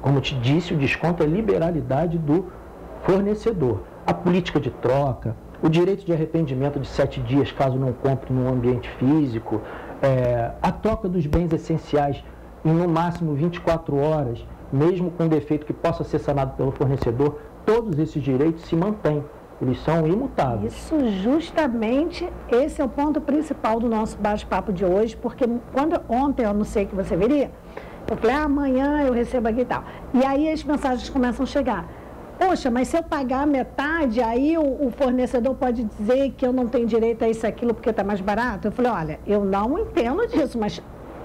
Como eu te disse, o desconto é liberalidade do fornecedor. A política de troca, o direito de arrependimento de 7 dias caso não compre no ambiente físico, a troca dos bens essenciais em no máximo 24 horas, mesmo com defeito que possa ser sanado pelo fornecedor, todos esses direitos se mantêm. Eles são imutáveis. Isso justamente, esse é o ponto principal do nosso bate-papo de hoje, porque ontem eu anunciei que você viria, eu falei, amanhã eu recebo aqui e tal. E aí as mensagens começam a chegar. Poxa, mas se eu pagar metade, aí o fornecedor pode dizer que eu não tenho direito a isso e aquilo porque está mais barato? Eu falei, olha, eu não entendo disso, mas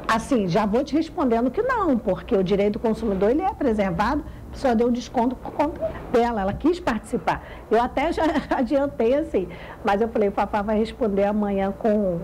assim, já vou te respondendo que não, porque o direito do consumidor ele é preservado, só deu desconto por conta dela, ela quis participar. Eu até já adiantei assim, mas eu falei, o Fafá vai responder amanhã com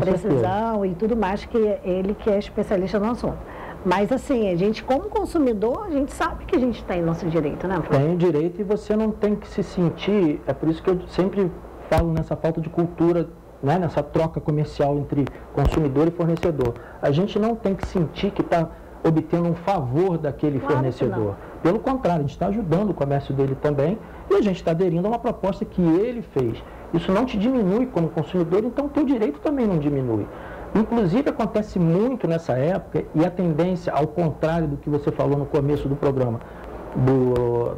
precisão e tudo mais, que ele que é especialista no assunto. Mas assim, a gente como consumidor, a gente sabe que a gente tem nosso direito, né? Tem direito e você não tem que se sentir, é por isso que eu sempre falo nessa falta de cultura, né, nessa troca comercial entre consumidor e fornecedor. A gente não tem que sentir que está obtendo um favor daquele fornecedor. Pelo contrário, a gente está ajudando o comércio dele também e a gente está aderindo a uma proposta que ele fez. Isso não te diminui como consumidor, então o teu direito também não diminui. Inclusive, acontece muito nessa época, e a tendência, ao contrário do que você falou no começo do programa,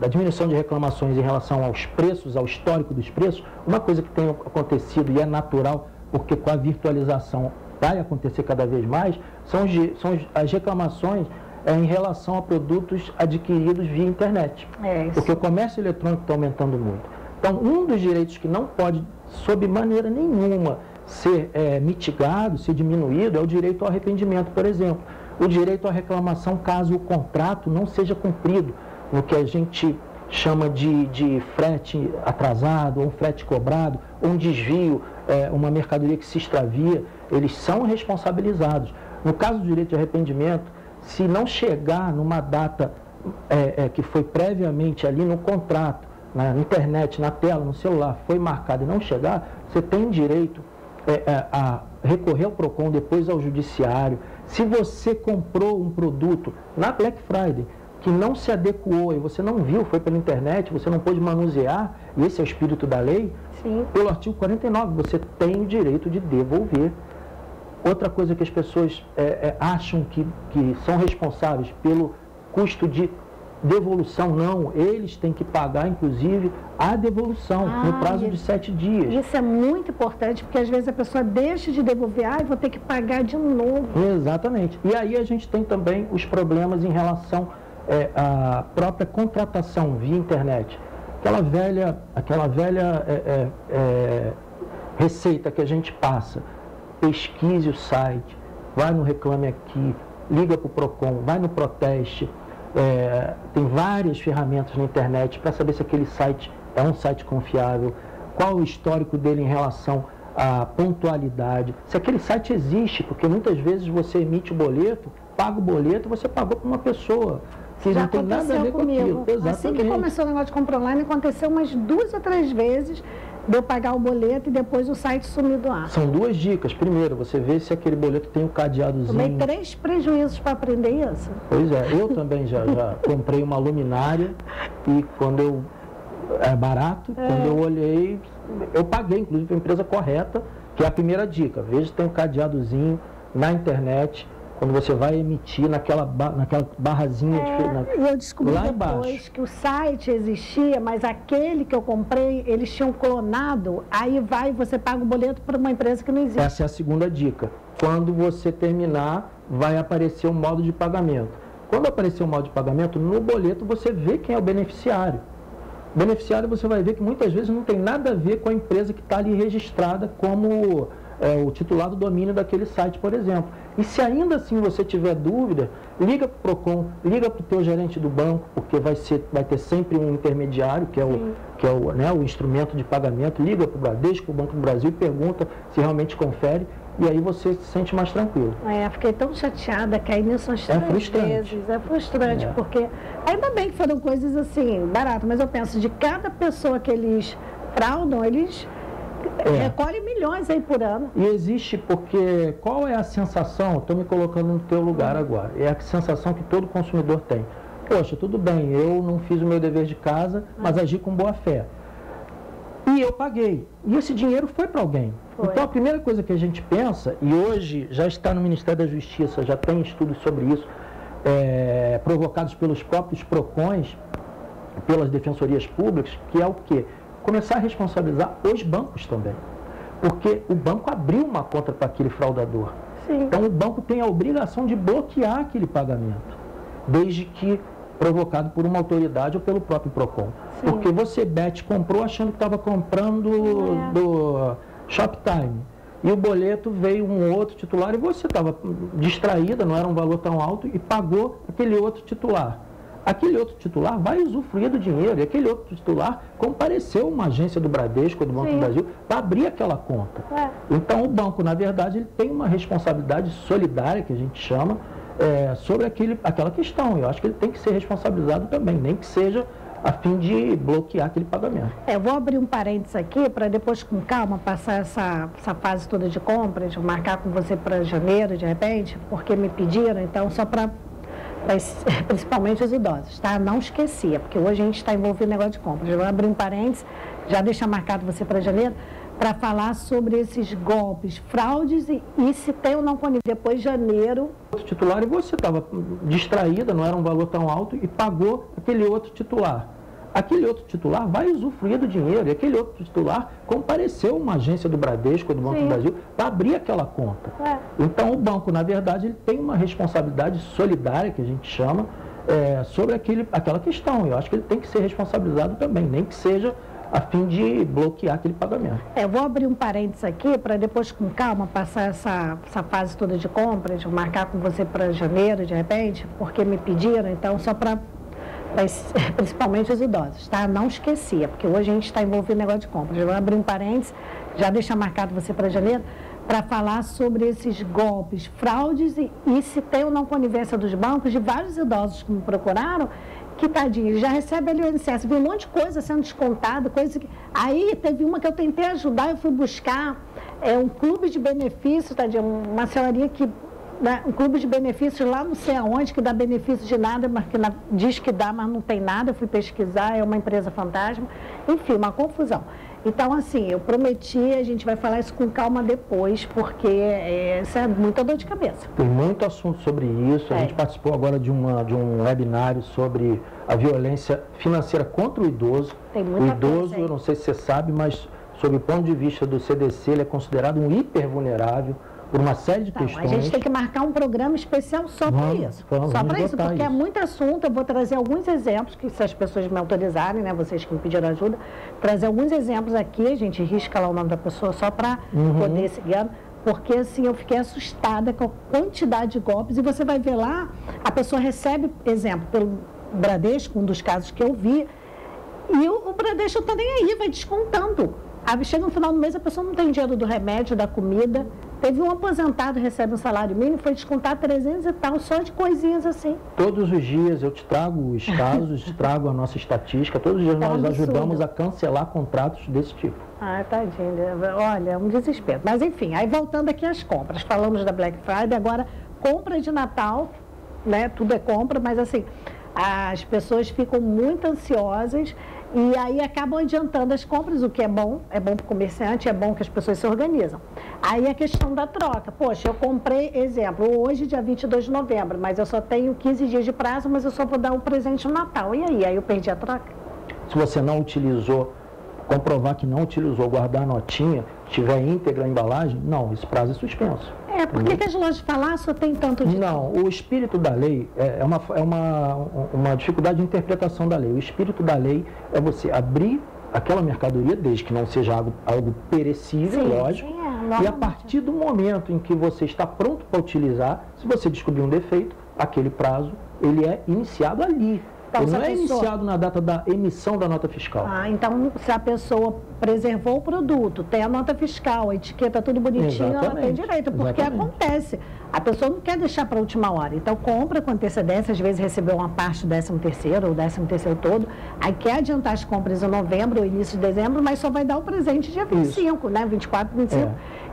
da diminuição de reclamações em relação aos preços, ao histórico dos preços, uma coisa que tem acontecido e é natural, porque com a virtualização vai acontecer cada vez mais, são as reclamações em relação a produtos adquiridos via internet. Porque o comércio eletrônico está aumentando muito. Então, um dos direitos que não pode, sob maneira nenhuma, ser mitigado, ser diminuído, é o direito ao arrependimento, por exemplo. O direito à reclamação caso o contrato não seja cumprido, no que a gente chama de frete atrasado, ou um frete cobrado, ou um desvio, uma mercadoria que se extravia, eles são responsabilizados. No caso do direito de arrependimento, se não chegar numa data que foi previamente ali no contrato, na internet, na tela, no celular, foi marcado e não chegar, você tem direito a recorrer ao PROCON, depois ao judiciário. Se você comprou um produto na Black Friday que não se adequou e você não viu, foi pela internet, você não pôde manusear, e esse é o espírito da lei, sim, pelo artigo 49, você tem o direito de devolver. Outra coisa que as pessoas acham que são responsáveis pelo custo de devolução, não, eles têm que pagar, inclusive, a devolução no prazo de 7 dias. Isso é muito importante, porque às vezes a pessoa deixa de devolver, vou ter que pagar de novo. Exatamente. E aí a gente tem também os problemas em relação à própria contratação via internet. Aquela velha receita que a gente passa, pesquise o site, vai no Reclame Aqui, liga para o PROCON, vai no Proteste. Tem várias ferramentas na internet para saber se aquele site é um site confiável, qual o histórico dele em relação à pontualidade, se aquele site existe, porque muitas vezes você emite o boleto, paga o boleto, você pagou para uma pessoa que já não tem nada a ver comigo. Com aquilo. Assim que começou o negócio de compra online, aconteceu umas 2 ou 3 vezes de eu pagar o boleto e depois o site sumir do ar. São 2 dicas. Primeiro, você vê se aquele boleto tem um cadeadozinho. Tomei 3 prejuízos para aprender isso. Pois é, eu também já comprei uma luminária e quando é barato, quando eu olhei, eu paguei, inclusive, para a empresa correta, que é a primeira dica. Veja se tem um cadeadozinho na internet, quando você vai emitir naquela barrazinha eu descobri lá depois embaixo que o site existia, mas aquele que eu comprei, eles tinham clonado, aí você paga o boleto para uma empresa que não existe. Essa é a segunda dica. Quando você terminar, vai aparecer o modo de pagamento. Quando aparecer o modo de pagamento, no boleto você vê quem é o beneficiário. O beneficiário você vai ver que muitas vezes não tem nada a ver com a empresa que está ali registrada como o titular do domínio daquele site, por exemplo. E se ainda assim você tiver dúvida, liga para o PROCON, liga para o teu gerente do banco, porque vai ter sempre um intermediário, que é o instrumento de pagamento, liga para o Bradesco, o Banco do Brasil, e pergunta se realmente confere, e aí você se sente mais tranquilo. Fiquei tão chateada, caí nisso umas 3 vezes. É frustrante, porque ainda bem que foram coisas assim, baratas, mas eu penso, de cada pessoa que eles fraudam, eles recolhem milhões aí por ano. E existe, porque qual é a sensação, estou me colocando no teu lugar agora, é a sensação que todo consumidor tem. Poxa, tudo bem, eu não fiz o meu dever de casa, mas agi com boa fé. E eu paguei. E esse dinheiro foi para alguém. Então a primeira coisa que a gente pensa, e hoje já está no Ministério da Justiça, já tem estudos sobre isso, provocados pelos próprios PROCONs, pelas defensorias públicas, que é o quê? Começar a responsabilizar os bancos também. Porque o banco abriu uma conta para aquele fraudador. Sim. Então o banco tem a obrigação de bloquear aquele pagamento, desde que provocado por uma autoridade ou pelo próprio PROCON. Sim. Porque você, Beth, comprou achando que estava comprando do Shoptime. E o boleto veio um outro titular e você estava distraída, não era um valor tão alto, e pagou aquele outro titular. Aquele outro titular vai usufruir do dinheiro, e aquele outro titular compareceu a uma agência do Bradesco ou do Banco do Brasil para abrir aquela conta. Então o banco, na verdade, ele tem uma responsabilidade solidária, que a gente chama, sobre aquela questão. Eu acho que ele tem que ser responsabilizado também, nem que seja a fim de bloquear aquele pagamento. Eu vou abrir um parênteses aqui para depois, com calma, passar essa fase toda de compras, marcar com você para janeiro, de repente, porque me pediram, então, só para principalmente os idosos, tá? Não esquecia, porque hoje a gente está envolvido no negócio de compras. Eu vou abrir um parênteses, já deixar marcado você para janeiro, para falar sobre esses golpes, fraudes e se tem ou não conivência. Depois de janeiro... O titular, e você estava distraída, não era um valor tão alto, e pagou aquele outro titular. Aquele outro titular vai usufruir do dinheiro, e aquele outro titular compareceu a uma agência do Bradesco ou do Banco do Brasil para abrir aquela conta. Então o banco, na verdade, ele tem uma responsabilidade solidária, que a gente chama, sobre aquela questão. Eu acho que ele tem que ser responsabilizado também, nem que seja a fim de bloquear aquele pagamento. Eu vou abrir um parênteses aqui para depois, com calma, passar essa fase toda de compras, marcar com você para janeiro, de repente, porque me pediram, então, só para principalmente os idosos, tá? Não esquecia, porque hoje a gente está envolvido no negócio de compras. Eu vou abrir um parênteses, já deixar marcado você para janeiro, para falar sobre esses golpes, fraudes e se tem ou não conivência dos bancos, de vários idosos que me procuraram, que tadinho, já recebe ali o INSS, viu um monte de coisa sendo descontada, coisa que... Aí teve uma que eu tentei ajudar, eu fui buscar um clube de benefícios, tadinho, uma senhorinha que... um clube de benefícios lá não sei aonde, que dá benefício de nada, mas que diz que dá, mas não tem nada. Eu fui pesquisar, é uma empresa fantasma. Enfim, uma confusão. Então, assim, eu prometi, a gente vai falar isso com calma depois, porque isso é muita dor de cabeça. Tem muito assunto sobre isso. A gente participou agora de um webinário sobre a violência financeira contra o idoso. Tem muita o idoso, coisa, eu não sei se você sabe, mas sob o ponto de vista do CDC, ele é considerado um hipervulnerável por uma série de questões. A gente tem que marcar um programa especial só para isso. Só para isso, porque é muito assunto. Eu vou trazer alguns exemplos, que se as pessoas me autorizarem, né, vocês que me pediram ajuda, trazer alguns exemplos aqui, a gente risca lá o nome da pessoa só para poder seguir, porque assim, eu fiquei assustada com a quantidade de golpes, e você vai ver lá, a pessoa recebe, exemplo, pelo Bradesco, um dos casos que eu vi, e o Bradesco não está nem aí, vai descontando. Chega no final do mês, a pessoa não tem dinheiro do remédio, da comida. Teve um aposentado que recebe um salário mínimo, foi descontar 300 e tal, só de coisinhas assim. Todos os dias eu te trago os casos, te trago a nossa estatística, todos os dias nós ajudamos a cancelar contratos desse tipo. Ah, tadinho, olha, é um desespero. Mas enfim, aí voltando aqui às compras, falamos da Black Friday, agora compra de Natal, né, tudo é compra, mas assim, as pessoas ficam muito ansiosas e aí acabam adiantando as compras, o que é bom para o comerciante, é bom que as pessoas se organizam. Aí a questão da troca. Poxa, eu comprei, exemplo, hoje dia 22 de novembro, mas eu só tenho 15 dias de prazo, mas eu só vou dar um presente no Natal. E aí? Aí eu perdi a troca? Se você não utilizou, comprovar que não utilizou, guardar a notinha, tiver íntegra a embalagem, não, esse prazo é suspenso. Por que as lojas de palácio tem tanto de... Não, o espírito da lei é uma dificuldade de interpretação da lei. O espírito da lei é você abrir aquela mercadoria, desde que não seja algo perecível, lógico, e a partir do momento em que você está pronto para utilizar, se você descobrir um defeito, aquele prazo, ele é iniciado ali. Então, ele não é iniciado na data da emissão da nota fiscal. Então, se a pessoa preservou o produto, tem a nota fiscal, a etiqueta tudo bonitinho, ela tem direito, porque acontece. A pessoa não quer deixar para a última hora. Então, compra com antecedência, às vezes recebeu uma parte do 13º ou 13º todo, aí quer adiantar as compras em novembro ou início de dezembro, mas só vai dar o presente dia 25, né? 24, 25.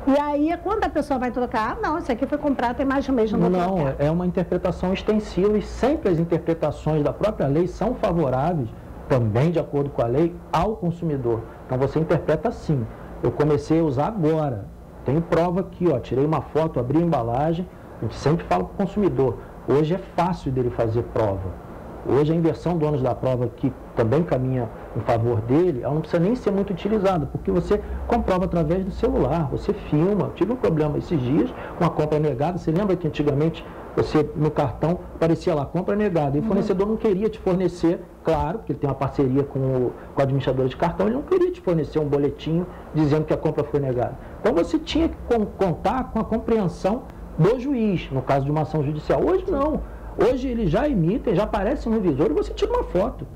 E aí, quando a pessoa vai trocar, não, isso aqui foi comprado tem mais de um mês, não vou trocar. É uma interpretação extensiva e sempre as interpretações da própria lei são favoráveis, também de acordo com a lei, ao consumidor. Então, você interpreta assim. Eu comecei a usar agora, tenho prova aqui, ó, tirei uma foto, abri a embalagem. A gente sempre fala para o consumidor, hoje é fácil dele fazer prova. Hoje a inversão do ônus da prova, que também caminha em favor dele, ela não precisa nem ser muito utilizada, porque você comprova através do celular, você filma. Eu tive um problema esses dias com a compra negada. Você lembra que antigamente você no cartão aparecia lá, compra negada, e o fornecedor não queria te fornecer, claro, porque ele tem uma parceria com o administrador de cartão, ele não queria te fornecer um boletim dizendo que a compra foi negada. Então você tinha que contar com a compreensão do juiz, no caso de uma ação judicial. Hoje não. Hoje eles já emitem, já aparece no visor e você tira uma foto.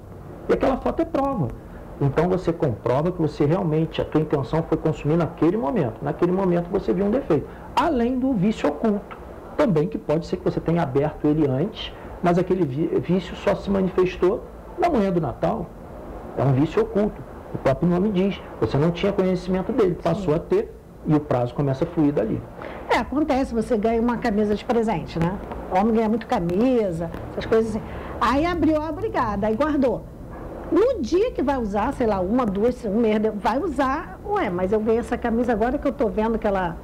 E aquela foto é prova. Então você comprova que você realmente, a tua intenção foi consumir naquele momento. Naquele momento você viu um defeito. Além do vício oculto. Também que pode ser que você tenha aberto ele antes, mas aquele vício só se manifestou na manhã do Natal. É um vício oculto. O próprio nome diz. Você não tinha conhecimento dele, passou a ter e o prazo começa a fluir dali. Acontece, você ganha uma camisa de presente, né? O homem ganha muito camisa, essas coisas assim. Aí abriu a brigada, aí guardou. No dia que vai usar, sei lá, uma, duas, um mês, vai usar, mas eu ganhei essa camisa agora que eu tô vendo que ela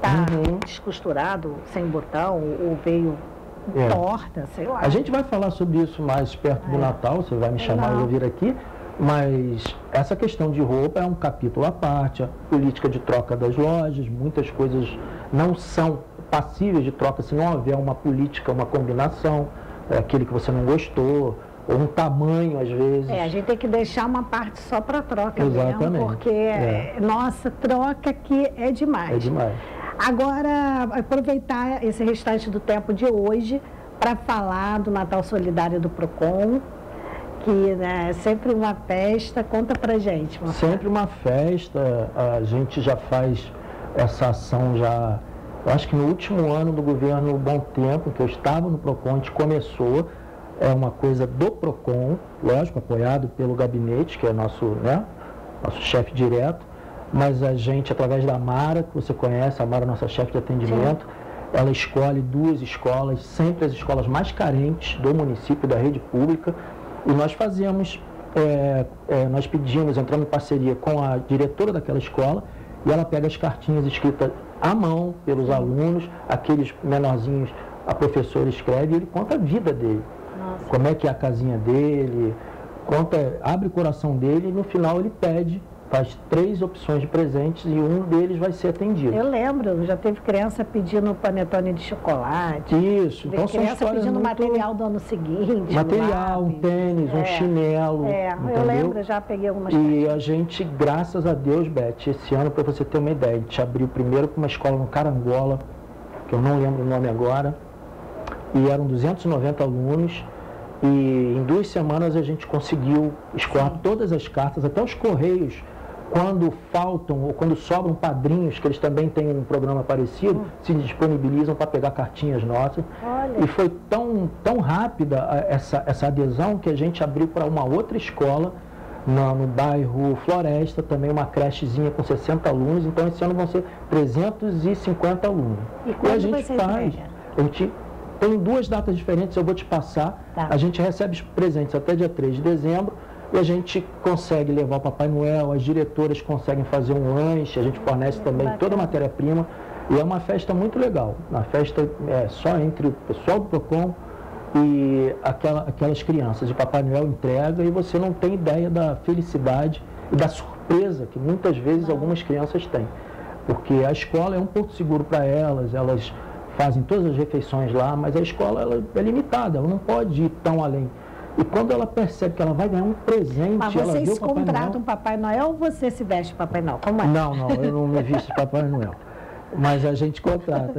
tá descosturada, sem botão, ou veio torta, sei lá. A gente vai falar sobre isso mais perto do Natal, você vai me chamar e eu vir aqui. Mas essa questão de roupa é um capítulo à parte, a política de troca das lojas, muitas coisas não são passíveis de troca se não houver uma política, uma combinação, aquele que você não gostou, ou um tamanho às vezes. A gente tem que deixar uma parte só para troca. Exatamente. Mesmo, porque, nossa, troca aqui é demais. É demais. Agora, aproveitar esse restante do tempo de hoje para falar do Natal Solidário do PROCON, que é sempre uma festa. Conta pra gente. Sempre uma festa. A gente já faz essa ação já, eu acho que no último ano do governo Bom Tempo, que eu estava no PROCON, a gente começou. É uma coisa do PROCON, lógico, apoiado pelo gabinete, que é nosso chefe direto, mas a gente, através da Mara, que você conhece, a Mara, nossa chefe de atendimento, ela escolhe 2 escolas, sempre as escolas mais carentes do município, da rede pública. E nós fazemos, nós pedimos, entramos em parceria com a diretora daquela escola, e ela pega as cartinhas escritas à mão pelos alunos, aqueles menorzinhos, a professora escreve, e ele conta a vida dele. Nossa. Como é que é a casinha dele, abre o coração dele, e no final ele pede, faz 3 opções de presentes e um deles vai ser atendido. Eu lembro, já teve criança pedindo panetone de chocolate. Isso, então são criança pedindo material do ano seguinte. Material, um tênis, um chinelo. Eu lembro, já peguei algumas E a gente, graças a Deus, Beth, esse ano, para você ter uma ideia, a gente abriu primeiro com uma escola no Carangola, que eu não lembro o nome agora, e eram 290 alunos. E em 2 semanas a gente conseguiu escoar todas as cartas, até os correios, quando faltam ou quando sobram padrinhos, que eles também têm um programa parecido, se disponibilizam para pegar cartinhas nossas. Olha. E foi tão rápida essa adesão que a gente abriu para uma outra escola no bairro Floresta, também uma crechezinha com 60 alunos. Então esse ano vão ser 350 alunos. E a gente faz. A gente tem 2 datas diferentes, eu vou te passar. A gente recebe os presentes até dia 3 de dezembro. E a gente consegue levar o Papai Noel, as diretoras conseguem fazer um lanche, a gente fornece também toda a matéria-prima. E é uma festa muito legal. Uma festa só entre o pessoal do PROCON e aquelas crianças. E Papai Noel entrega e você não tem ideia da felicidade e da surpresa que muitas vezes algumas crianças têm. Porque a escola é um porto seguro para elas fazem todas as refeições lá, mas a escola ela é limitada, ela não pode ir tão além. E quando ela percebe que ela vai ganhar um presente, mas ela vocês contratam Papai Noel ou você se veste de Papai Noel? Como é? Não, eu não me visto de Papai Noel. Mas a gente contrata.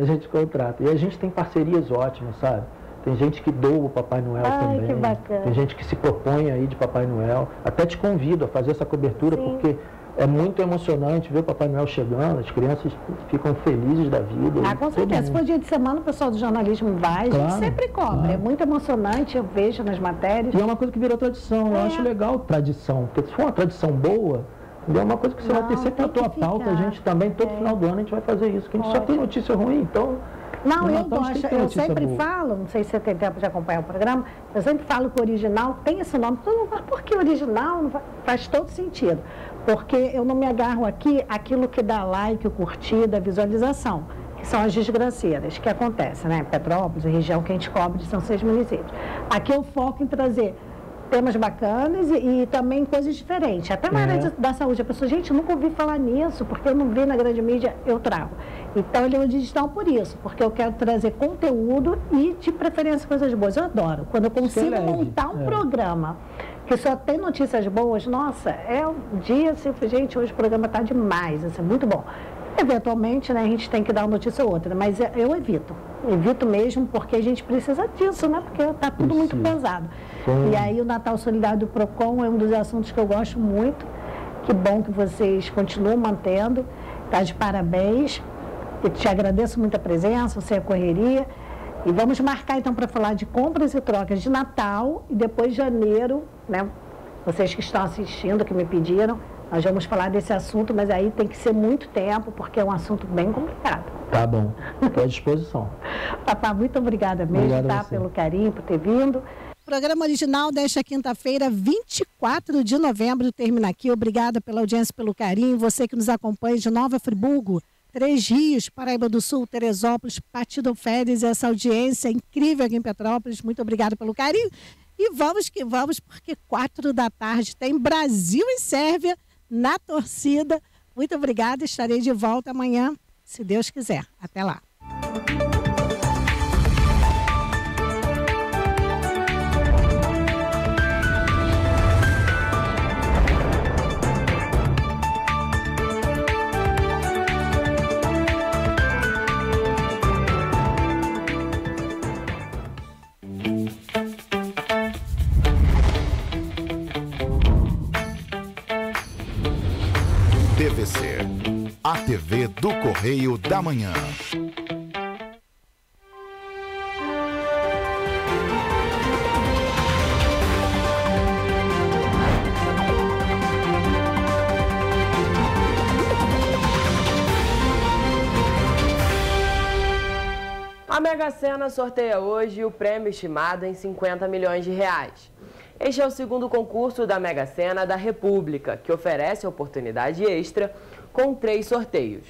E a gente tem parcerias ótimas, sabe? Tem gente que doa o Papai Noel também. Que bacana. Tem gente que se propõe aí de Papai Noel. Até te convido a fazer essa cobertura, porque é muito emocionante ver o Papai Noel chegando, as crianças ficam felizes da vida. Com certeza. Se for dia de semana, o pessoal do jornalismo vai, a gente sempre cobra. É muito emocionante, eu vejo nas matérias. E é uma coisa que virou tradição, eu acho legal tradição, porque se for uma tradição boa, é uma coisa que você vai ter sempre na tua pauta, a gente também, todo final do ano a gente vai fazer isso, que a gente só tem notícia ruim, então... Não, eu gosto, eu sempre falo, não sei se você tem tempo de acompanhar o programa, eu sempre falo que o original tem esse nome, todo mundo fala, por que original? Faz todo sentido. Porque eu não me agarro aqui àquilo que dá like, curtida, visualização, que são as desgraceiras que acontecem, né? Petrópolis, a região que a gente cobre, são 6 municípios. Aqui eu foco em trazer temas bacanas e também coisas diferentes. Até na área da saúde, a pessoa, gente, nunca ouvi falar nisso, porque eu não vi na grande mídia, eu trago. Então, ele é um digital por isso, porque eu quero trazer conteúdo e, de preferência, coisas boas. Eu adoro. Quando eu consigo montar um programa que só tem notícias boas, nossa, é um dia assim, gente, hoje o programa está demais, assim, muito bom. Eventualmente, né, a gente tem que dar uma notícia ou outra, mas eu evito mesmo, porque a gente precisa disso, né, porque está tudo muito pesado. E aí o Natal Solidário do PROCON é um dos assuntos que eu gosto muito, que bom que vocês continuam mantendo, tá de parabéns, eu te agradeço muito a presença, você a correria, e vamos marcar então para falar de compras e trocas de Natal, e depois de janeiro, né, vocês que estão assistindo, que me pediram, nós vamos falar desse assunto, mas aí tem que ser muito tempo, porque é um assunto bem complicado. Tá bom, estou à disposição. Papá, muito obrigada mesmo, tá, pelo carinho, por ter vindo. O programa original desta quinta-feira, 24 de novembro, termina aqui. Obrigada pela audiência, pelo carinho. Você que nos acompanha de Nova Friburgo, Três Rios, Paraíba do Sul, Teresópolis, Partido Férias, essa audiência incrível aqui em Petrópolis. Muito obrigada pelo carinho. E vamos que vamos, porque 4 da tarde tem Brasil e Sérvia na torcida. Muito obrigada, estarei de volta amanhã, se Deus quiser. Até lá. TVC, a TV do Correio da Manhã. A Mega Sena sorteia hoje o prêmio estimado em 50 milhões de reais. Este é o segundo concurso da Mega Sena da República, que oferece oportunidade extra com 3 sorteios.